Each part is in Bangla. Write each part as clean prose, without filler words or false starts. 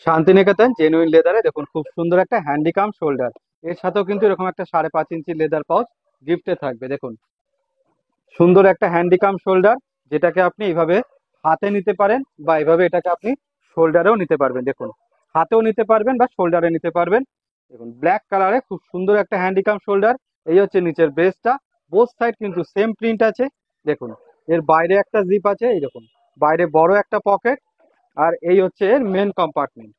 শান্তিনিকেতন জেনুইন লেদারে দেখুন খুব সুন্দর একটা হ্যান্ডিকাম শোল্ডার। এর সাথেও কিন্তু এরকম একটা 5.5 ইঞ্চি লেদার পাউচ গিফটে থাকবে। দেখুন সুন্দর একটা হ্যান্ডিকাম শোল্ডার, যেটাকে আপনি এইভাবে হাতে নিতে পারেন বা এইভাবে এটাকে আপনি শোল্ডারেও নিতে পারবেন। দেখুন হাতেও নিতে পারবেন বা শোল্ডারে নিতে পারবেন। দেখুন ব্ল্যাক কালারে খুব সুন্দর একটা হ্যান্ডিকাম শোল্ডার। এই হচ্ছে নিচের বেসটা, বোথ সাইড কিন্তু সেম প্রিন্ট আছে। দেখুন এর বাইরে একটা জিপ আছে, এই দেখুন বাইরে বড় একটা পকেট। আর এই হচ্ছে এর মেন কম্পার্টমেন্ট।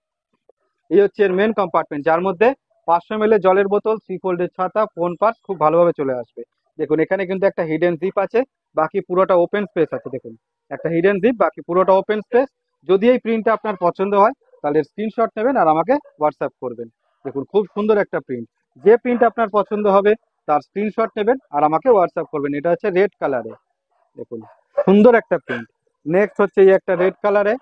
এই হচ্ছে এর মেন কম্পার্টমেন্ট, যার মধ্যে 500 ml জলের বোতল, থ্রি ফোল্ডের ছাতা, ফোন পার্স খুব ভালোভাবে চলে আসবে। দেখুন এখানে কিন্তু একটা হিডেন জিপ আছে, বাকি পুরোটা ওপেন স্পেস আছে। দেখুন একটা হিডেন জিপ, বাকি পুরোটা ওপেন স্পেস। যদি এই প্রিন্টটা আপনার পছন্দ হয় তাহলে স্ক্রিনশট নেবেন আর আমাকে হোয়াটসঅ্যাপ করবেন। দেখুন খুব সুন্দর একটা প্রিন্ট। যে প্রিন্ট আপনার পছন্দ হবে তার স্ক্রিনশট নেবেন আর আমাকে হোয়াটসঅ্যাপ করবেন। এটা হচ্ছে রেড কালারে। দেখুন সুন্দর একটা প্রিন্ট। নেক্সট হচ্ছে এই একটা রেড কালারে।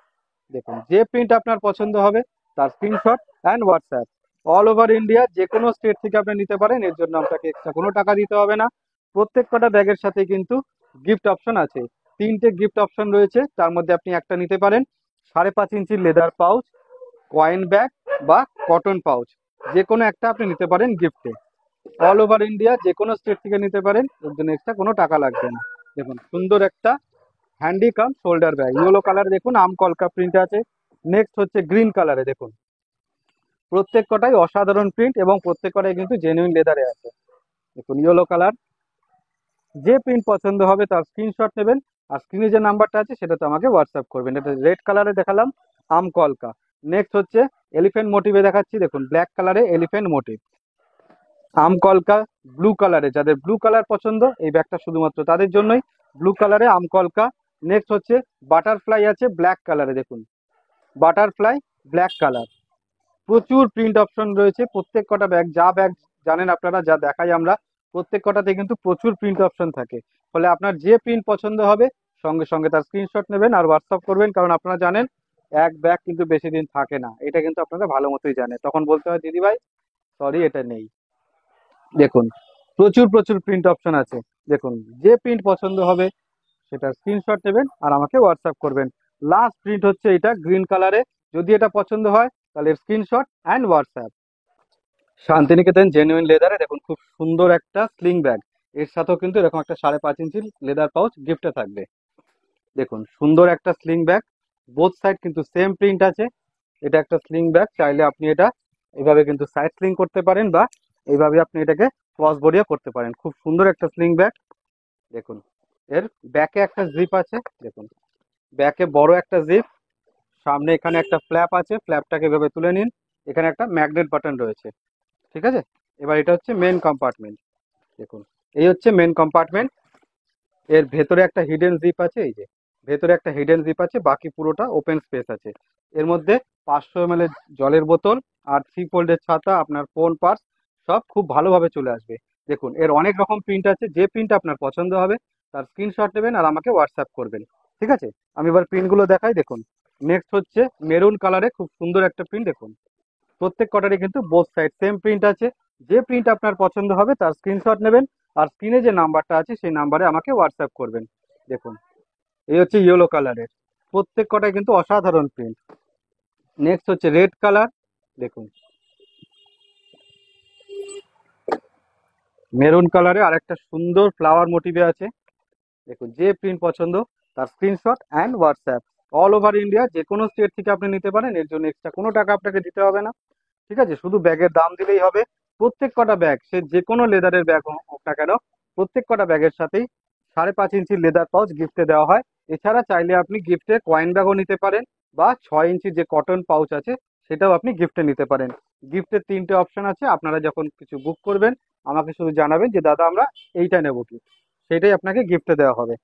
দেখুন যে প্রিন্ট আপনার পছন্দ হবে তার screenshot and WhatsApp. All over India যে কোনো স্টেট থেকে আপনি নিতে পারেন, এর জন্য আপনাকে এক্সট্রা কোনো টাকা দিতে হবে না। প্রত্যেক কটা ব্যাগের সাথে কিন্তু গিফট অপশন আছে। তিনটে গিফট অপশন রয়েছে, তার মধ্যে আপনি একটা নিতে পারেন 5.5 ইঞ্চির লেদার পাউচ, কয়েন ব্যাগ বা কটন পাউচ। যে কোনো একটা আপনি নিতে পারেন গিফটে। অল ওভার ইন্ডিয়া যে কোনো স্টেট থেকে নিতে পারেন, এর জন্য এক্সট্রা কোনো টাকা লাগবে না। দেখুন সুন্দর একটা হ্যান্ডিকাম শোল্ডার ব্যাগ, ইয়েলো কালার, দেখুন আম কলকা প্রিন্ট আছে। নেক্সট হচ্ছে গ্রিন কালারে। দেখুন প্রত্যেক কটাই অসাধারণ প্রিন্ট এবং প্রত্যেক কটাই কিন্তু জেনুইন লেদারে আছে। দেখুন ইয়েলো কালার। যে প্রিন্ট পছন্দ হবে তার স্ক্রিনশট নেবেন আর স্ক্রিনে যে নাম্বারটা আছে সেটাতে আমাকে হোয়াটসঅ্যাপ করবেন। এটা রেড কালারে দেখালাম, আম কলকা। নেক্সট হচ্ছে এলিফ্যান্ট মোটিভে দেখাচ্ছি। দেখুন ব্ল্যাক কালারে এলিফ্যান্ট মোটিভ, আম কলকা। ব্লু কালারে, যাদের ব্লু কালার পছন্দ এই ব্যাগটা শুধুমাত্র তাদের জন্যই, ব্লু কালারে আম কলকা। নেক্সট হচ্ছে বাটারফ্লাই আছে ব্ল্যাক কালারে। দেখুন বাটারফ্লাই ব্ল্যাক কালার। প্রচুর প্রিন্ট অপশন রয়েছে প্রত্যেক কটা ব্যাগ। যা ব্যাগ জানেন আপনারা, যা দেখাই আমরা, প্রত্যেক কটাতে কিন্তু প্রচুর প্রিন্ট অপশন থাকে। ফলে আপনার যে প্রিন্ট পছন্দ হবে সঙ্গে সঙ্গে তার স্ক্রিনশট নেবেন আর হোয়াটসঅ্যাপ করবেন। কারণ আপনারা জানেন এক ব্যাগ কিন্তু বেশি দিন থাকে না, এটা কিন্তু আপনারা ভালো মতোই জানেন। তখন বলতে হয় দিদি ভাই সরি এটা নেই। দেখুন প্রচুর প্রচুর প্রিন্ট অপশন আছে। দেখুন যে প্রিন্ট পছন্দ হবে সেটার স্ক্রিনশট নেবেন আর আমাকে হোয়াটসঅ্যাপ করবেন। লাস্ট প্রিন্ট হচ্ছে এটা গ্রিন কালারে। যদি এটা পছন্দ হয় তাহলে screenshot and WhatsApp. Santiniketan genuine লেদারে দেখুন খুব সুন্দর একটা স্লিং ব্যাগ। এর সাথেও কিন্তু এরকম একটা 5.5 ইঞ্চির লেদার পাউচ গিফটে থাকবে। দেখুন সুন্দর একটা স্লিং ব্যাগ, বোথ সাইড কিন্তু সেম প্রিন্ট আছে। এটা একটা স্লিং ব্যাগ, চাইলে আপনি এটা এইভাবে কিন্তু সাইড স্লিং করতে পারেন বা এইভাবে আপনি এটাকে ক্রস বডিও করতে পারেন। খুব সুন্দর একটা স্লিং ব্যাগ। দেখুন এর ব্যাকে একটা জিপ আছে। দেখুন ব্যাকে বড় একটা জিপ, সামনে এখানে একটা ফ্ল্যাপ আছে, ফ্ল্যাপটাকে এভাবে তুলে নিন। এখানে একটা ম্যাগনেট বাটন রয়েছে, ঠিক আছে। এবার এটা হচ্ছে মেন কম্পার্টমেন্ট। দেখুন এই হচ্ছে মেন কম্পার্টমেন্ট। এর ভেতরে একটা হিডেন জিপ আছে, এই যে ভেতরে একটা হিডেন জিপ আছে, বাকি পুরোটা ওপেন স্পেস আছে। এর মধ্যে 500 ml এর জলের বোতল আর থ্রি ফোল্ডের ছাতা, আপনার ফোন পার্স সব খুব ভালোভাবে চলে আসবে। দেখুন এর অনেক রকম প্রিন্ট আছে, যে প্রিন্ট আপনার পছন্দ হবে তার স্ক্রিনশট নেবেন আর আমাকে হোয়াটসঅ্যাপ করবেন। ঠিক আছে, আমি এবার প্রিন্টগুলো দেখাই। দেখুন নেক্সট হচ্ছে মেরুন কালারে খুব সুন্দর একটা প্রিন্ট। দেখুন প্রত্যেক কটারই কিন্তু বোথ সাইড সেম প্রিন্ট আছে। যে প্রিন্ট আপনার পছন্দ হবে তার স্ক্রিনশট নেবেন আর স্ক্রিনে যে নাম্বারটা আছে সেই নাম্বারে আমাকে হোয়াটসঅ্যাপ করবেন। দেখুন এই হচ্ছে ইয়েলো কালারের, প্রত্যেক কটায় কিন্তু অসাধারণ প্রিন্ট। নেক্সট হচ্ছে রেড কালার। দেখুন মেরুন কালারে আরেকটা সুন্দর ফ্লাওয়ার মোটিভে আছে। দেখুন যে প্রিন্ট পছন্দ তার screenshot and WhatsApp. All over India যে কোনো স্টেট থেকে আপনি নিতে পারেন, এর জন্য এক্সট্রা কোনো টাকা আপনাকে দিতে হবে না। ঠিক আছে, শুধু ব্যাগের দাম দিলেই হবে। প্রত্যেক কটা ব্যাগ, সে যে কোনো লেদারের ব্যাগ হোক না কেন, প্রত্যেক কটা ব্যাগের সাথেই 5.5 ইঞ্চির লেদার পাউচ গিফটে দেওয়া হয়। এছাড়া চাইলে আপনি গিফটে কয়েন ব্যাগও নিতে পারেন বা 6 ইঞ্চির যে কটন পাউচ আছে সেটাও আপনি গিফটে নিতে পারেন। গিফটের তিনটে অপশন আছে, আপনারা যখন কিছু বুক করবেন আমাকে শুধু জানাবেন যে দাদা আমরা এইটা নেবো কি, সেটাই আপনাকে গিফটে দেওয়া হবে।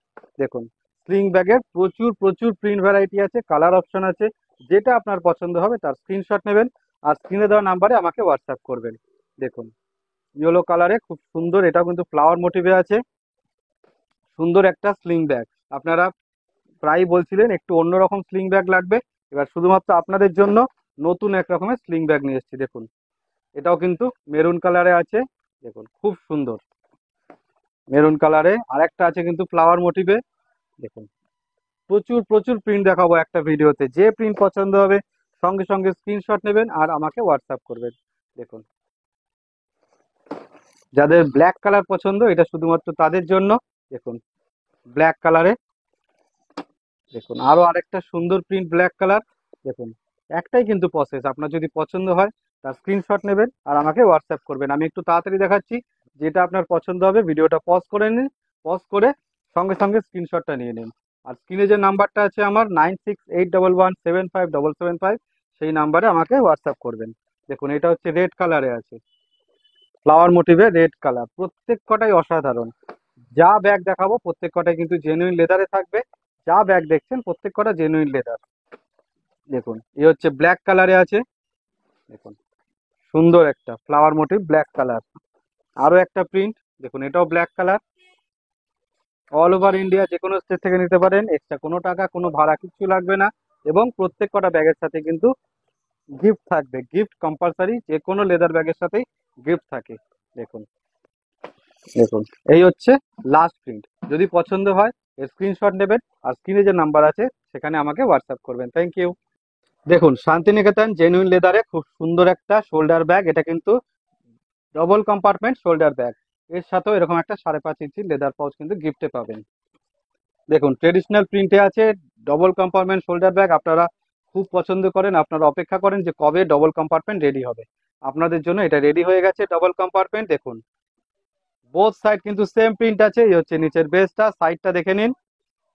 দেখুন স্লিং ব্যাগের প্রচুর প্রচুর প্রিন্ট ভ্যারাইটি আছে, কালার অপশন আছে। যেটা আপনার পছন্দ হবে তার স্ক্রিনশট নেবেন আর স্ক্রিনে দেওয়া নাম্বারে আমাকে হোয়াটসঅ্যাপ করবেন। দেখুন ইয়েলো কালারে খুব সুন্দর, এটাও কিন্তু ফ্লাওয়ার মোটিভে আছে। সুন্দর একটা স্লিং ব্যাগ। আপনারা প্রায় বলছিলেন একটু অন্যরকম স্লিং ব্যাগ লাগবে, এবার শুধুমাত্র আপনাদের জন্য নতুন এক রকমের স্লিং ব্যাগ নিয়ে এসেছি। দেখুন এটাও কিন্তু মেরুন কালারে আছে। দেখুন খুব সুন্দর মেরুন কালারে। আরেকটা আছে কিন্তু ফ্লাওয়ার মোটিভে। দেখুন প্রচুর প্রচুর প্রিন্ট দেখাবো একটা ভিডিওতে, যে প্রিন্ট পছন্দ হবে সঙ্গে সঙ্গে স্ক্রিনশট নেবেন আর আমাকে হোয়াটসঅ্যাপ করবেন। দেখুন, যাদের ব্ল্যাক কালার পছন্দ এটা শুধুমাত্র তাদের জন্য। দেখুন, ব্ল্যাক কালারে দেখুন আরো আরেকটা সুন্দর প্রিন্ট ব্ল্যাক কালার। দেখুন, একটাই কিন্তু প্রসেস, আপনার যদি পছন্দ হয় তার স্ক্রিনশট নেবেন আর আমাকে হোয়াটসঅ্যাপ করবেন। আমি একটু তাড়াতাড়ি দেখাচ্ছি, যেটা আপনার পছন্দ হবে ভিডিওটা পজ করে নিন, পজ করে সঙ্গে সঙ্গে স্ক্রিনশটটা নিয়ে নিন। আর স্ক্রিনে যে নাম্বারটা আছে আমার 9681175775, সেই নাম্বারে আমাকে হোয়াটসঅ্যাপ করবেন। দেখুন, এটা হচ্ছে রেড কালারে আছে, ফ্লাওয়ার মোটিভে রেড কালার, প্রত্যেক কটাই অসাধারণ। যা ব্যাগ দেখাবো প্রত্যেক কটাই কিন্তু জেনুইন লেদারে থাকবে। যা ব্যাগ দেখছেন প্রত্যেক কটা জেনুইন লেদার। দেখুন, এ হচ্ছে ব্ল্যাক কালারে আছে। দেখুন, সুন্দর একটা ফ্লাওয়ার মোটিভ ব্ল্যাক কালার। আরো একটা প্রিন্ট, দেখুন এটাও black colour. All over India যে কোনো স্টেট থেকে নিতে পারেন, এক্সট্রা কোনো টাকা কোনো ভাড়া কিচ্ছু লাগবে না। এবং প্রত্যেক কটা ব্যাগের সাথে কিন্তু গিফট থাকবে, গিফট কম্পালসারি, যে কোনো লেদার ব্যাগের সাথেই গিফট থাকে। দেখুন, দেখুন এই হচ্ছে লাস্ট প্রিন্ট। যদি পছন্দ হয় এর স্ক্রিনশট নেবেন আর স্ক্রিনে যে নাম্বার আছে সেখানে আমাকে হোয়াটসঅ্যাপ করবেন। Thank you. দেখুন, শান্তিনিকেতন জেনুইন লেদারে খুব সুন্দর একটা শোল্ডার ব্যাগ। এটা কিন্তু ডবল কম্পার্টমেন্ট শোল্ডার ব্যাগ, এর সাথেও এরকম একটা 5.5 ইঞ্চি লেদার পাউচ কিন্তু গিফটে পাবেন। দেখুন, ট্রেডিশনাল প্রিন্টে আছে, ডবল কম্পার্টমেন্ট শোল্ডার ব্যাগ। আপনারা খুব পছন্দ করেন, আপনারা অপেক্ষা করেন যে কবে ডবল কম্পার্টমেন্ট রেডি হবে। আপনাদের জন্য এটা রেডি হয়ে গেছে ডবল কম্পার্টমেন্ট। দেখুন, বোথ সাইড কিন্তু সেম প্রিন্ট আছে। এই হচ্ছে নিচের বেসটা, সাইডটা দেখে নিন।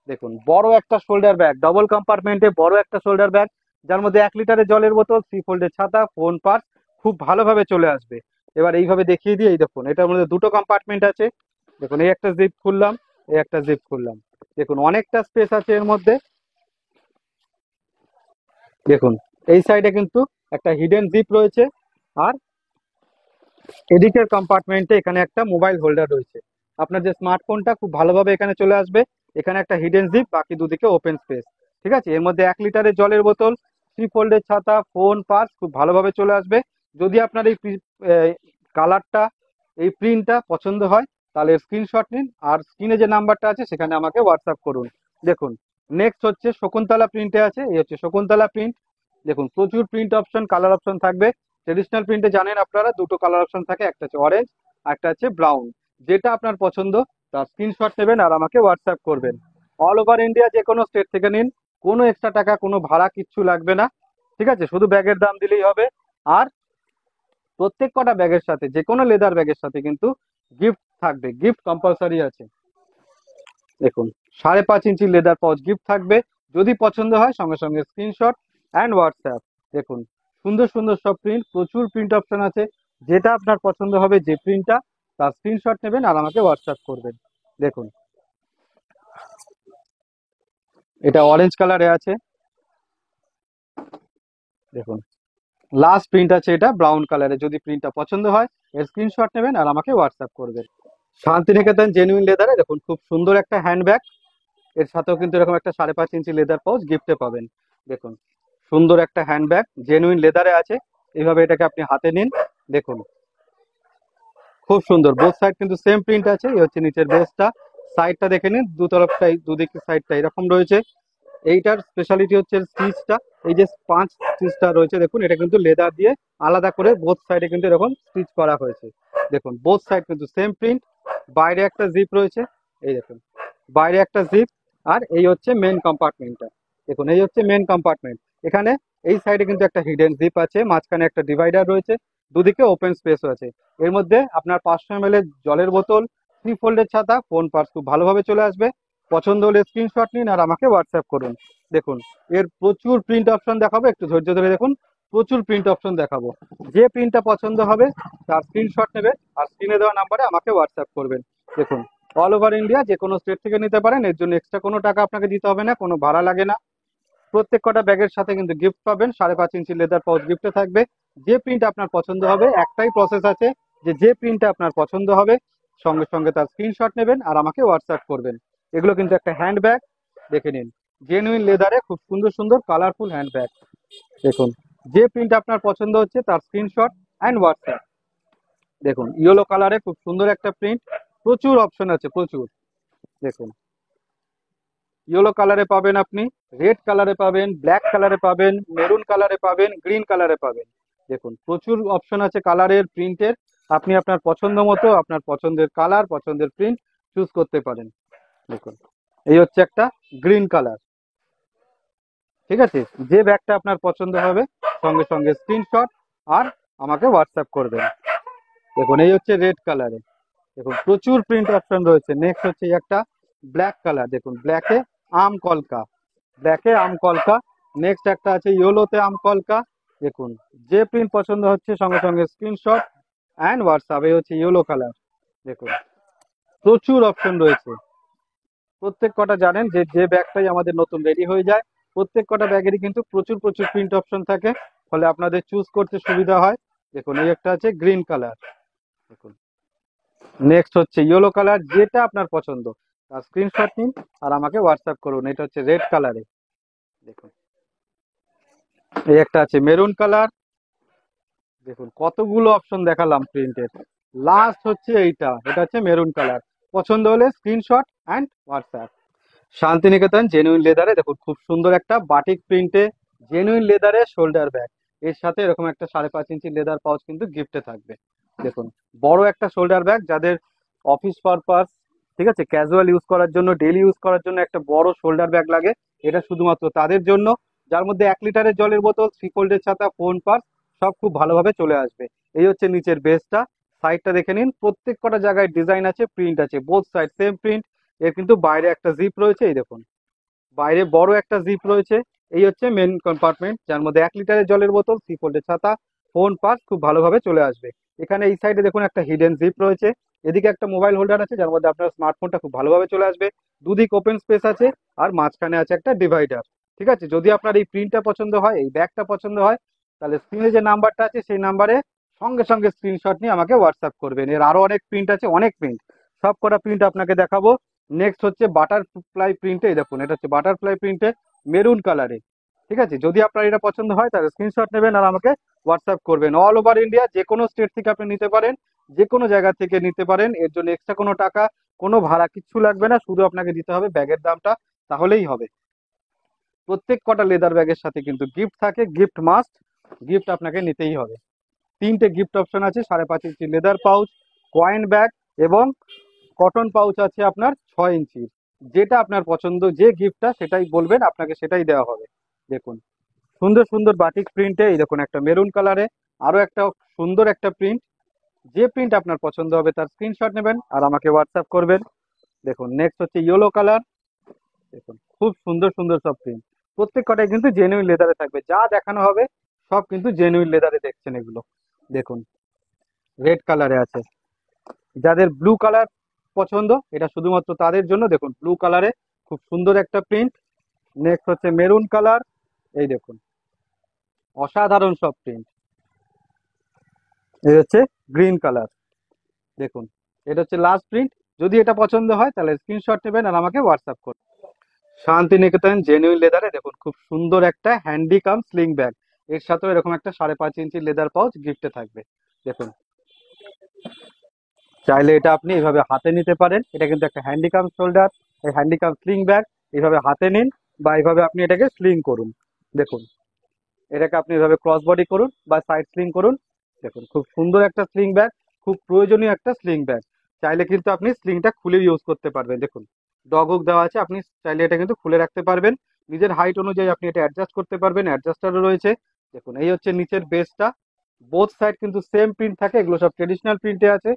দেখুন, বড় একটা শোল্ডার ব্যাগ, ডবল কম্পার্টমেন্টে বড় একটা শোল্ডার ব্যাগ, যার মধ্যে 1 লিটারের জলের বোতল, 3 ফোল্ডের ছাতা, ফোন, পার্স খুব ভালোভাবে চলে আসবে। এবার এইভাবে দেখিয়ে দিই। এই দেখুন, এটার মধ্যে দুটো কম্পার্টমেন্ট আছে। দেখুন, এই একটা জিপ খুললাম, এই একটা জিপ খুললাম। দেখুন, অনেকটা স্পেস আছে এর মধ্যে। দেখুন, এই সাইডে কিন্তু একটা হিডেন জিপ রয়েছে। আর এদিকের কম্পার্টমেন্টে এখানে একটা মোবাইল হোল্ডার রয়েছে। আপনার যে স্মার্টফোনটা খুব ভালোভাবে এখানে চলে আসবে। এখানে একটা হিডেন জিপ, বাকি দুদিকে ওপেন স্পেস। ঠিক আছে, এর মধ্যে 1 লিটারের জলের বোতল, 3 ফোল্ডের ছাতা, ফোন, পার্স খুব ভালোভাবে চলে আসবে। যদি আপনার এই কালারটা, এই প্রিন্টটা পছন্দ হয় তাহলে স্ক্রিনশট নিন আর স্ক্রিনে যে নাম্বারটা আছে সেখানে আমাকে হোয়াটসঅ্যাপ করুন। দেখুন, নেক্সট হচ্ছে শকুন্তলা প্রিন্টে আছে। এই হচ্ছে শকুন্তলা প্রিন্ট। দেখুন, প্রচুর প্রিন্ট অপশন, কালার অপশন থাকবে। ট্রেডিশনাল প্রিন্টে জানেন আপনারা দুটো কালার অপশন থাকে, একটা হচ্ছে অরেঞ্জ আর একটা হচ্ছে ব্রাউন। যেটা আপনার পছন্দ তার স্ক্রিনশট নেবেন আর আমাকে হোয়াটসঅ্যাপ করবেন। অল ওভার ইন্ডিয়া যে কোনো স্টেট থেকে নিন, কোনো এক্সট্রা টাকা কোনো ভাড়া কিচ্ছু লাগবে না। ঠিক আছে, শুধু ব্যাগের দাম দিলেই হবে। আর প্রত্যেক কটা ব্যাগের সাথে, যে কোনো লেদার ব্যাগের সাথে কিন্তু গিফট থাকবে, গিফট কম্পালসারি আছে। দেখুন, 5.5 ইঞ্চি লেদার পাউচ গিফট থাকবে। যদি পছন্দ হয় সঙ্গে সঙ্গে স্ক্রিনশট অ্যান্ড হোয়াটসঅ্যাপ। দেখুন, সুন্দর সুন্দর সব প্রিন্ট, প্রচুর প্রিন্ট অপশন আছে। যেটা আপনার পছন্দ হবে, যে প্রিন্টটা, তার স্ক্রিনশট নেবেন আর আমাকে হোয়াটসঅ্যাপ করবেন। দেখুন, এটা অরেঞ্জ কালারে আছে। দেখুন, লাস্ট প্রিন্ট আছে এটা ব্রাউন কালারে। যদি প্রিন্টটা পছন্দ হয় এর স্ক্রিনশট নেবেন আর আমাকে হোয়াটসঅ্যাপ করবেন। শান্তিনিকেতন জেনুইন লেদারে দেখুন খুব সুন্দর একটা হ্যান্ডব্যাগ। এর সাথেও কিন্তু এরকম একটা 5.5 ইঞ্চি লেদার পাউচ গিফটে পাবেন। দেখুন, সুন্দর একটা হ্যান্ডব্যাগ জেনুইন লেদারে আছে। এইভাবে এটাকে আপনি হাতে নিন। দেখুন, খুব সুন্দর, বোথ সাইড কিন্তু সেম প্রিন্ট আছে। এই হচ্ছে নিচের বেসটা, সাইডটা দেখে নিন, দু তরফটাই দুদিকে সাইডটা এরকম রয়েছে। এইটার স্পেশালিটি হচ্ছে স্টিচটা। এই যে পাঁচ স্টিচটা রয়েছে দেখুন, এটা কিন্তু লেদার দিয়ে আলাদা করে বোথ সাইডে কিন্তু এরকম স্টিচ করা হয়েছে। দেখুন, বোথ সাইড কিন্তু সেম প্রিন্ট। বাইরে একটা জিপ রয়েছে, এই দেখুন, বাইরে একটা জিপ। আর এই হচ্ছে মেন কম্পার্টমেন্টটা। দেখুন, এই হচ্ছে মেন কম্পার্টমেন্ট। এখানে এই সাইডে কিন্তু একটা হিডেন জিপ আছে, মাঝখানে একটা ডিভাইডার রয়েছে, দুদিকে ওপেন স্পেস আছে। এর মধ্যে আপনার 500 ml এর জলের বোতল, 3 ফোল্ডের ছাতা, ফোন, পার্স খুব ভালোভাবে চলে আসবে। পছন্দ হলে স্ক্রিনশট নিন আর আমাকে হোয়াটসঅ্যাপ করুন। দেখুন, এর প্রচুর প্রিন্ট অপশন দেখাবো, একটু ধৈর্য ধরে দেখুন। প্রচুর প্রিন্ট অপশন দেখাবো। যে প্রিন্টটা পছন্দ হবে তার স্ক্রিনশট নেবেন আর স্ক্রিনে দেওয়া নাম্বারে আমাকে হোয়াটসঅ্যাপ করবেন। দেখুন, অল ওভার ইন্ডিয়া যে কোনো স্টেট থেকে নিতে পারেন, এর জন্য এক্সট্রা কোনো টাকা আপনাকে দিতে হবে না, কোনো ভাড়া লাগে না। প্রত্যেক কটা ব্যাগের সাথে কিন্তু গিফট পাবেন, 5.5 ইঞ্চি লেদার পাউচ গিফটে থাকবে। যে প্রিন্ট আপনার পছন্দ হবে, একটাই প্রসেস আছে, যে যে প্রিন্টটা আপনার পছন্দ হবে সঙ্গে সঙ্গে তার স্ক্রিনশট নেবেন আর আমাকে হোয়াটসঅ্যাপ করবেন। এগুলো কিন্তু একটা হ্যান্ড ব্যাগ, দেখে নিন, জেনুইন লেদারে খুব সুন্দর সুন্দর কালারফুল হ্যান্ড ব্যাগ। দেখুন, যে প্রিন্ট আপনার পছন্দ হচ্ছে তার স্ক্রিনশট অ্যান্ড হোয়াটসঅ্যাপ। দেখুন, ইয়েলো কালারে খুব সুন্দর একটা প্রিন্ট, প্রচুর অপশন আছে, প্রচুর। দেখুন, ইয়েলো কালারে পাবেন, আপনি রেড কালারে পাবেন, ব্ল্যাক কালারে পাবেন, মেরুন কালারে পাবেন, গ্রিন কালারে পাবেন। দেখুন প্রচুর অপশন আছে কালারের, প্রিন্টের। আপনি আপনার পছন্দ মতো আপনার পছন্দের কালার, পছন্দের প্রিন্ট চুজ করতে পারেন। দেখুন এই হচ্ছে একটা গ্রিন কালার। ঠিক আছে, যে ব্যাগটা আপনার পছন্দ হবে সঙ্গে সঙ্গে স্ক্রিনশট আর আমাকে হোয়াটসঅ্যাপ করবেন। দেখুন এই হচ্ছে রেড কালারে। দেখুন প্রচুর প্রিন্ট অপশন রয়েছে। নেক্সট হচ্ছে একটা ব্ল্যাক কালার। দেখুন ব্ল্যাকে আম কলকা, ব্ল্যাকে আম কলকা। নেক্সট একটা আছে ইয়েলোতে আম কলকা। দেখুন যে প্রিন্ট পছন্দ হচ্ছে সঙ্গে সঙ্গে স্ক্রিনশট অ্যান্ড হোয়াটসঅ্যাপ। এই হচ্ছে ইয়েলো কালার। দেখুন প্রচুর অপশন রয়েছে। প্রত্যেক কটা জানেন যে যে ব্যাগটাই আমাদের নতুন রেডি হয়ে যায়, প্রত্যেক কটা ব্যাগেরই কিন্তু প্রচুর প্রচুর প্রিন্ট অপশন থাকে, ফলে আপনাদের চুজ করতে সুবিধা হয়। দেখুন এই একটা আছে গ্রিন কালার। দেখুন নেক্সট হচ্ছে ইয়েলো কালার, যেটা আপনার পছন্দ তার স্ক্রিনশট নিন আর আমাকে হোয়াটসঅ্যাপ করুন। এটা হচ্ছে রেড কালারে। দেখুন এই একটা আছে মেরুন কালার। দেখুন কতগুলো অপশন দেখালাম প্রিন্টের, লাস্ট হচ্ছে এইটা, এটা হচ্ছে মেরুন কালার। পছন্দ হলে screenshot and WhatsApp. Santiniketan genuine লেদারে দেখুন খুব সুন্দর একটা বাটিক প্রিন্টে জেনুইন লেদারে শোল্ডার ব্যাগ। এর সাথে এরকম একটা 5.5 ইঞ্চি লেদার পাউচ কিন্তু গিফটে থাকবে। দেখুন বড় একটা শোল্ডার ব্যাগ, যাদের অফিস পারপাস, ঠিক আছে, ক্যাজুয়াল ইউজ করার জন্য, ডেলি ইউজ করার জন্য একটা বড় শোল্ডার ব্যাগ লাগে, এটা শুধুমাত্র তাদের জন্য। যার মধ্যে 1 লিটারের জলের বোতল, 3 ফোল্ডের ছাতা, ফোন, পার্স সব খুব ভালোভাবে চলে আসবে। এই হচ্ছে নিচের বেসটা। সাইডটা দেখে নিন, প্রত্যেক কটা জায়গায় ডিজাইন আছে, প্রিন্ট আছে, বোথ সাইড সেম প্রিন্ট। এর কিন্তু বাইরে একটা জিপ রয়েছে, এই দেখুন বাইরে বড় একটা জিপ রয়েছে। এই হচ্ছে মেন কম্পার্টমেন্ট, যার মধ্যে 1 লিটারের জলের বোতল, 3 ফোল্ডের ছাতা, ফোন, পার্স খুব ভালোভাবে চলে আসবে। এখানে এই সাইডে দেখুন একটা হিডেন জিপ রয়েছে। এদিকে একটা মোবাইল হোল্ডার আছে, যার মধ্যে আপনার স্মার্টফোনটা খুব ভালোভাবে চলে আসবে। দুদিক ওপেন স্পেস আছে আর মাঝখানে আছে একটা ডিভাইডার। ঠিক আছে, যদি আপনার এই প্রিন্টটা পছন্দ হয়, এই ব্যাগটা পছন্দ হয়, তাহলে স্ক্রিনে যে নাম্বারটা আছে সেই নাম্বারে সঙ্গে সঙ্গে স্ক্রিনশট নিয়ে আমাকে হোয়াটসঅ্যাপ করবেন। এর আরো অনেক প্রিন্ট আছে, অনেক প্রিন্ট, সব কটা প্রিন্ট আপনাকে দেখাবো। নেক্সট হচ্ছে বাটারফ্লাই প্রিন্টে। এই দেখুন এটা হচ্ছে বাটারফ্লাই প্রিন্টে মেরুন কালারে। ঠিক আছে, যদি আপনার এটা পছন্দ হয় তাহলে স্ক্রিনশট নেবেন আর আমাকে হোয়াটসঅ্যাপ করবেন। অল ওভার ইন্ডিয়া যে কোনো স্টেট থেকে আপনি নিতে পারেন, যে কোনো জায়গা থেকে নিতে পারেন। এর জন্য এক্সট্রা কোনো টাকা, কোনো ভাড়া কিচ্ছু লাগবে না, শুধু আপনাকে দিতে হবে ব্যাগের দামটা, তাহলেই হবে। প্রত্যেক কটা লেদার ব্যাগের সাথে কিন্তু গিফট থাকে, গিফট মাস্ট, গিফট আপনাকে নিতেই হবে। 3টে গিফট অপশন আছে, 5.5 ইঞ্চি লেদার পাউচ, কয়েন ব্যাগ এবং কটন পাউচ আছে আপনার 6 ইঞ্চি। যেটা আপনার পছন্দ, যে গিফটটা সেটাই বলবেন, আপনাকে সেটাই দেওয়া হবে। দেখুন সুন্দর সুন্দর বাটিক প্রিন্টে, এই দেখুন একটা মেরুন কালারে, আরো একটা সুন্দর একটা প্রিন্ট। যে প্রিন্ট আপনার পছন্দ হবে তার স্ক্রিনশট নেবেন আর আমাকে হোয়াটসঅ্যাপ করবেন। দেখুন নেক্সট হচ্ছে ইয়েলো কালার। দেখুন খুব সুন্দর সুন্দর সব প্রিন্ট, প্রত্যেক কটাই কিন্তু জেনুইন লেদারে থাকবে। যা দেখানো হবে সব কিন্তু জেনুইন লেদারে দেখছেন এগুলো। দেখুন রেড কালারে আছে, যাদের ব্লু কালার পছন্দ এটা শুধুমাত্র তাদের জন্য। দেখুন ব্লু কালারে খুব সুন্দর একটা প্রিন্ট। নেক্সট হচ্ছে মেরুন কালার। এই দেখুন অসাধারণ সব প্রিন্ট। এই হচ্ছে গ্রিন কালার। দেখুন এটা হচ্ছে লাস্ট প্রিন্ট। যদি এটা পছন্দ হয় তাহলে স্ক্রিনশট নেবেন আর আমাকে হোয়াটসঅ্যাপ করুন। শান্তিনিকেতন জেনুইন লেদারে দেখুন খুব সুন্দর একটা হ্যান্ডি কাম স্লিং ব্যাগ। এর সাথেও এরকম একটা 5.5 ইঞ্চি লেদার পাউচ গিফটে থাকবে। দেখুন চাইলে এটা আপনি এইভাবে হাতে নিতে পারেন, এটা কিন্তু একটা হ্যান্ডিক্যাম শোল্ডার, এই হ্যান্ডিক্যাম স্লিং ব্যাগ। এইভাবে হাতে নিন বা এইভাবে আপনি এটাকে স্লিং করুন। দেখুন এটাকে আপনি এভাবে ক্রস বডি করুন বা সাইড স্লিং করুন। দেখুন খুব সুন্দর একটা স্লিং ব্যাগ, খুব প্রয়োজনীয় একটা স্লিং ব্যাগ। চাইলে কিন্তু আপনি স্লিংটা খুলে ইউজ করতে পারবেন। দেখুন ডগ হুক দেওয়া আছে, আপনি চাইলে এটা কিন্তু খুলে রাখতে পারবেন। নিজের হাইট অনুযায়ী আপনি এটা অ্যাডজাস্ট করতে পারবেন, অ্যাডজাস্টারও রয়েছে। দেখুন এই হচ্ছে নিচের বেসটা। বোথ সাইড কিন্তু সেম প্রিন্ট থাকে, এগুলো সব ট্রেডিশনাল প্রিন্টে আছে।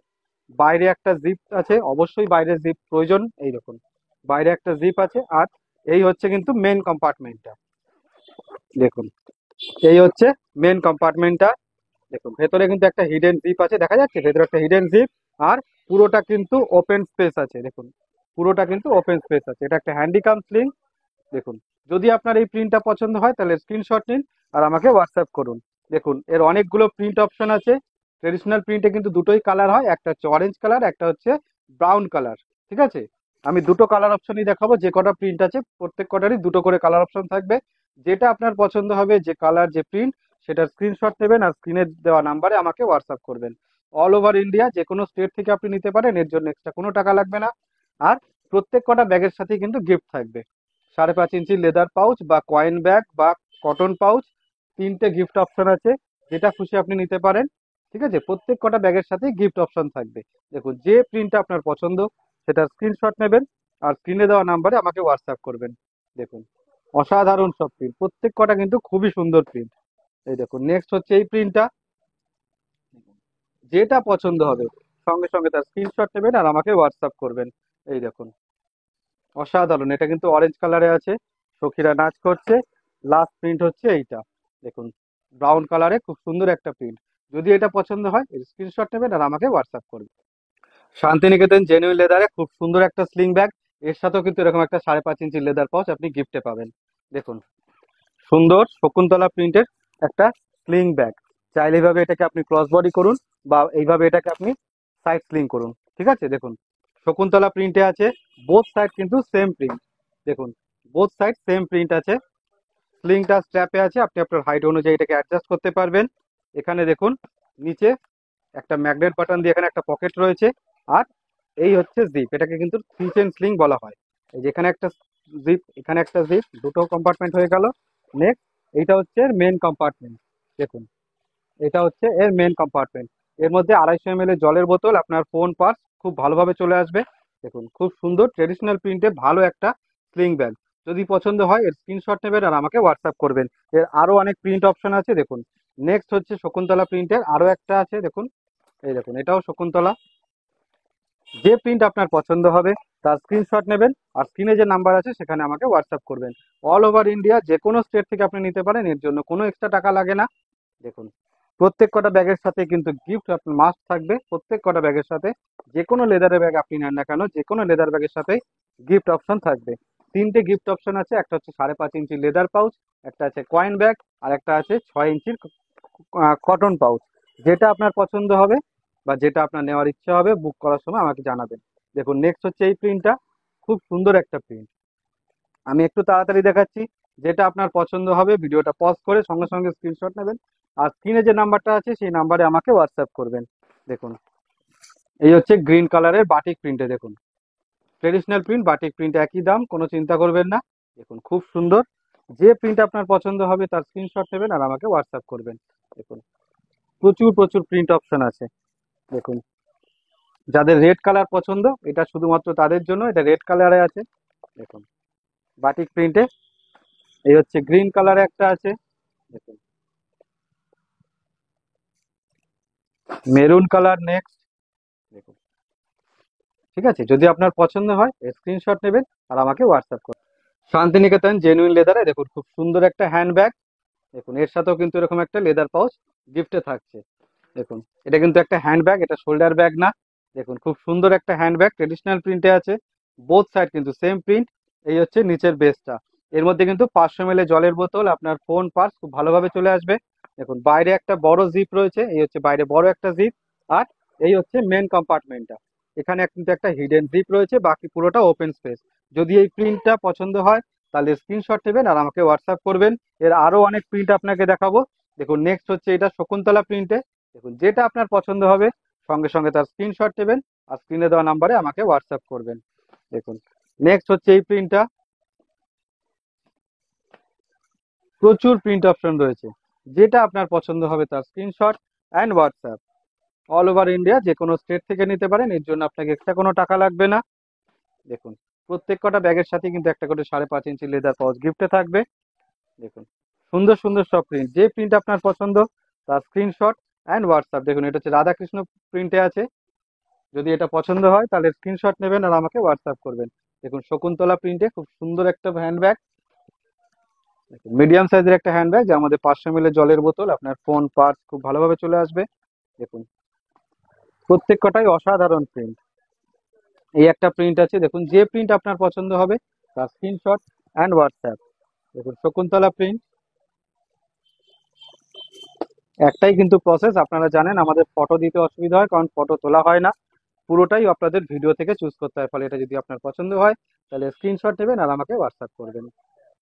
বাইরে একটা জিপ আছে, অবশ্যই বাইরে জিপ প্রয়োজন। এই দেখুন বাইরে একটা জিপ আছে। আর এই হচ্ছে কিন্তু মেন কম্পার্টমেন্টটা। দেখুন এই হচ্ছে মেন কম্পার্টমেন্টটা। দেখুন ভেতরে কিন্তু একটা হিডেন জিপ আছে, দেখা যাচ্ছে ভেতরে একটা হিডেন জিপ। আর পুরোটা কিন্তু ওপেন স্পেস আছে। দেখুন পুরোটা কিন্তু ওপেন স্পেস আছে। এটা একটা হ্যান্ডিকাম স্লিং। দেখুন যদি আপনার এই প্রিন্টটা পছন্দ হয় তাহলে স্ক্রিনশট নিন আর আমাকে হোয়াটসঅ্যাপ করুন। দেখুন এর অনেকগুলো প্রিন্ট অপশন আছে। ট্রেডিশনাল প্রিন্টে কিন্তু দুটোই কালার হয়, একটা হচ্ছে অরেঞ্জ কালার, একটা হচ্ছে ব্রাউন কালার। ঠিক আছে, আমি দুটো কালার অপশনই দেখাবো। যে কটা প্রিন্ট আছে প্রত্যেক কটারই দুটো করে কালার অপশন থাকবে। যেটা আপনার পছন্দ হবে, যে কালার, যে প্রিন্ট, সেটার স্ক্রিনশট নেবেন আর স্ক্রিনে দেওয়া নাম্বারে আমাকে হোয়াটসঅ্যাপ করবেন। অল ওভার ইন্ডিয়া যে কোনো স্টেট থেকে আপনি নিতে পারেন, এর জন্য এক্সট্রা কোনো টাকা লাগবে না। আর প্রত্যেক কটা ব্যাগের সাথেই কিন্তু গিফট থাকবে। 5.5 ইঞ্চি লেদার পাউচ বা কয়েন ব্যাগ বা কটন পাউচ, তিনটে গিফট অপশন আছে, যেটা খুশি আপনি নিতে পারেন। ঠিক আছে, প্রত্যেক কটা ব্যাগের সাথে গিফট অপশন থাকবে। দেখুন, যে প্রিন্টটা আপনার পছন্দ সেটার স্ক্রিনশট নেবেন আর স্ক্রিনে দেওয়া নাম্বারে আমাকে হোয়াটসঅ্যাপ করবেন। দেখুন, অসাধারণ সব প্রিন্ট, প্রত্যেক কটা কিন্তু খুবই সুন্দর প্রিন্ট। এই দেখুন, নেক্সট হচ্ছে এই প্রিন্টটা। যেটা পছন্দ হবে সঙ্গে সঙ্গে তার স্ক্রিনশট নেবেন আর আমাকে হোয়াটসঅ্যাপ করবেন। এই দেখুন, অসাধারণ, এটা কিন্তু অরেঞ্জ কালারে আছে, সখীরা নাচ করছে। লাস্ট প্রিন্ট হচ্ছে এইটা, দেখুন, ব্রাউন কালারে খুব সুন্দর একটা প্রিন্ট। যদি এটা পছন্দ হয় এর স্ক্রিনশট নেবেন আর আমাকে হোয়াটসঅ্যাপ করবেন। শান্তিনিকেতন জেনুইন লেদারে খুব সুন্দর একটা স্লিং ব্যাগ, এর সাথেও কিন্তু এরকম একটা 5.5 ইঞ্চি লেদার পাউচ আপনি গিফটে পাবেন। দেখুন, সুন্দর শকুন্তলা প্রিন্টের একটা স্লিং ব্যাগ। চাইলে এইভাবে এটাকে আপনি ক্রস বডি করুন বা এইভাবে এটাকে আপনি সাইড স্লিং করুন। ঠিক আছে, দেখুন, শকুন্তলা প্রিন্টে আছে, বোথ সাইড কিন্তু সেম প্রিন্ট। দেখুন, বোথ সাইড সেম প্রিন্ট আছে। স্লিংটা স্ট্র্যাপে আছে, আপনি আপনার হাইট অনুযায়ী এটাকে অ্যাডজাস্ট করতে পারবেন। এখানে দেখুন, নিচে একটা ম্যাগনেট বাটন দিয়ে এখানে একটা পকেট রয়েছে। আর এই হচ্ছে জিপ, এটাকে কিন্তু থ্রি চেন স্লিং বলা হয়। এই যে এখানে একটা জিপ, এখানে একটা জিপ, দুটো কম্পার্টমেন্ট হয়ে গেল। নেক্সট, এইটা হচ্ছে মেন কম্পার্টমেন্ট। দেখুন, এটা হচ্ছে এর মেন কম্পার্টমেন্ট। এর মধ্যে 250 ml এর জলের বোতল, আপনার ফোন, পার্স খুব ভালোভাবে চলে আসবে। দেখুন, খুব সুন্দর ট্রেডিশনাল প্রিন্টে ভালো একটা স্লিং ব্যাগ। যদি পছন্দ হয় এর স্ক্রিনশট নেবেন আর আমাকে হোয়াটসঅ্যাপ করবেন। এর আরো অনেক প্রিন্ট অপশন আছে। দেখুন, নেক্সট হচ্ছে শকুন্তলা প্রিন্টের আরো একটা আছে। দেখুন, এই দেখুন, এটাও শকুন্তলা। যে প্রিন্ট আপনার পছন্দ হবে তার স্ক্রিনশট নেবেন আর স্ক্রিনে যে নাম্বার আছে সেখানে আমাকে হোয়াটসঅ্যাপ করবেন। অল ওভার ইন্ডিয়া যে কোনো স্টেট থেকে আপনি নিতে পারেন, এর জন্য কোনো এক্সট্রা টাকা লাগে না। দেখুন, প্রত্যেক কটা ব্যাগের সাথে কিন্তু গিফট আপনার মাস্ট থাকবে। প্রত্যেক কটা ব্যাগের সাথে যে কোনো লেদারের ব্যাগ আপনি নেন না কেন, যে কোনো লেদার ব্যাগের সাথে গিফট অপশন থাকবে। তিনটে গিফট অপশন আছে, একটা হচ্ছে 5.5 ইঞ্চি লেদার পাউচ, একটা আছে কয়েন ব্যাগ, আর একটা আছে 6 ইঞ্চির কটন পাউচ। যেটা আপনার পছন্দ হবে বা যেটা আপনার নেওয়ার ইচ্ছা হবে বুক করার সময় আমাকে জানাবেন। দেখুন, নেক্সট হচ্ছে এই প্রিন্টটা, খুব সুন্দর একটা প্রিন্ট। আমি একটু তাড়াতাড়ি দেখাচ্ছি। যেটা আপনার পছন্দ হবে ভিডিওটা পজ করে সঙ্গে সঙ্গে স্ক্রিনশট নেবেন আর স্ক্রিনে যে নাম্বারটা আছে সেই নাম্বারে আমাকে হোয়াটসঅ্যাপ করবেন। দেখুন, এই হচ্ছে গ্রিন কালারের বাটিক প্রিন্টে। দেখুন, ট্রেডিশনাল প্রিন্ট বাটিক প্রিন্ট একই দাম, কোনো চিন্তা করবেন না। দেখুন, খুব সুন্দর। যে প্রিন্ট আপনার পছন্দ হবে তার স্ক্রিনশট নেবেন আর আমাকে হোয়াটসঅ্যাপ করবেন। দেখুন, প্রচুর প্রচুর প্রিন্ট অপশন আছে। দেখুন, যাদের রেড কালার পছন্দ এটা শুধুমাত্র তাদের জন্য, এটা রেড কালারে আছে। দেখুন, বাটিক প্রিন্টে। এই হচ্ছে গ্রিন কালারে একটা আছে। দেখুন, মেরুন কালার নেক্সট। দেখুন, ঠিক আছে, যদি আপনার পছন্দ হয় স্ক্রিনশট নেবেন আর আমাকে হোয়াটসঅ্যাপ করুন। শান্তিনিকেতন জেনুইন লেদারে দেখুন খুব সুন্দর একটা হ্যান্ড ব্যাগ। দেখুন, এর সাথেও কিন্তু এরকম একটা লেদার পাউচ গিফটে থাকছে। দেখুন, এটা কিন্তু একটা হ্যান্ড ব্যাগ, এটা শোল্ডার ব্যাগ না। দেখুন, খুব সুন্দর একটা হ্যান্ড ব্যাগ, ট্রেডিশনাল প্রিন্টে আছে, বোথ সাইড কিন্তু সেম প্রিন্ট। এই হচ্ছে নিচের বেসটা। এর মধ্যে কিন্তু 500 ml জলের বোতল, আপনার ফোন, পার্স খুব ভালোভাবে চলে আসবে। দেখুন, বাইরে একটা বড় জিপ রয়েছে, এই হচ্ছে বাইরে বড় একটা জিপ। আর এই হচ্ছে মেন কম্পার্টমেন্টটা। এখানে কিন্তু একটা হিডেন জিপ রয়েছে, বাকি পুরোটা ওপেন স্পেস। যদি এই প্রিন্টটা পছন্দ হয় তাহলে স্ক্রিনশট নেবেন আর আমাকে হোয়াটসঅ্যাপ করবেন। এর আরো অনেক প্রিন্ট আপনাকে দেখাবো। দেখুন, নেক্সট হচ্ছে এটা শকুন্তলা প্রিন্টে। দেখুন, যেটা আপনার পছন্দ হবে সঙ্গে সঙ্গে তার স্ক্রিনশট নেবেন আর স্ক্রিনে দেওয়া নাম্বারে আমাকে হোয়াটসঅ্যাপ করবেন। দেখুন, নেক্সট হচ্ছে এই প্রিন্টটা। প্রচুর প্রিন্ট অপশন রয়েছে, যেটা আপনার পছন্দ হবে তার screenshot and WhatsApp. All over India যে কোনো স্টেট থেকে নিতে পারেন, এর জন্য আপনাকে এক্সট্রা কোনো টাকা লাগবে না। দেখুন, প্রত্যেক কটা ব্যাগের সাথে কিন্তু একটা করে 5.5 ইঞ্চি লেদার পাউচ গিফটে থাকবে। দেখুন, সুন্দর সুন্দর সব প্রিন্ট, যে প্রিন্ট আপনার পছন্দ তার স্ক্রিনশট অ্যান্ড হোয়াটসঅ্যাপ। দেখুন, এটা হচ্ছে রাধাকৃষ্ণ প্রিন্টে আছে। যদি এটা পছন্দ হয় তাহলে স্ক্রিনশট নেবেন আর আমাকে হোয়াটসঅ্যাপ করবেন। দেখুন, শকুন্তলা প্রিন্টে খুব সুন্দর একটা হ্যান্ড ব্যাগ। মিডিয়াম সাইজের একটা হ্যান্ড ব্যাগ, যার মধ্যে 500 ml জলের বোতল, আপনার ফোন, পার্স খুব ভালোভাবে চলে আসবে। দেখুন, প্রত্যেক কটাই অসাধারণ প্রিন্ট। এই একটা প্রিন্ট আছে। দেখুন, যে প্রিন্ট আপনার পছন্দ হবে তার স্ক্রিনশট অ্যান্ড হোয়াটসঅ্যাপ। দেখুন, শকুন্তলা প্রিন্ট। একটাই কিন্তু প্রসেস, আপনারা জানেন আমাদের ফটো দিতে অসুবিধা হয় কারণ ফটো তোলা হয় না, পুরোটাই আপনাদের ভিডিও থেকে চুজ করতে হয়। ফলে এটা যদি আপনার পছন্দ হয় তাহলে স্ক্রিনশট নেবেন আর আমাকে হোয়াটসঅ্যাপ করবেন।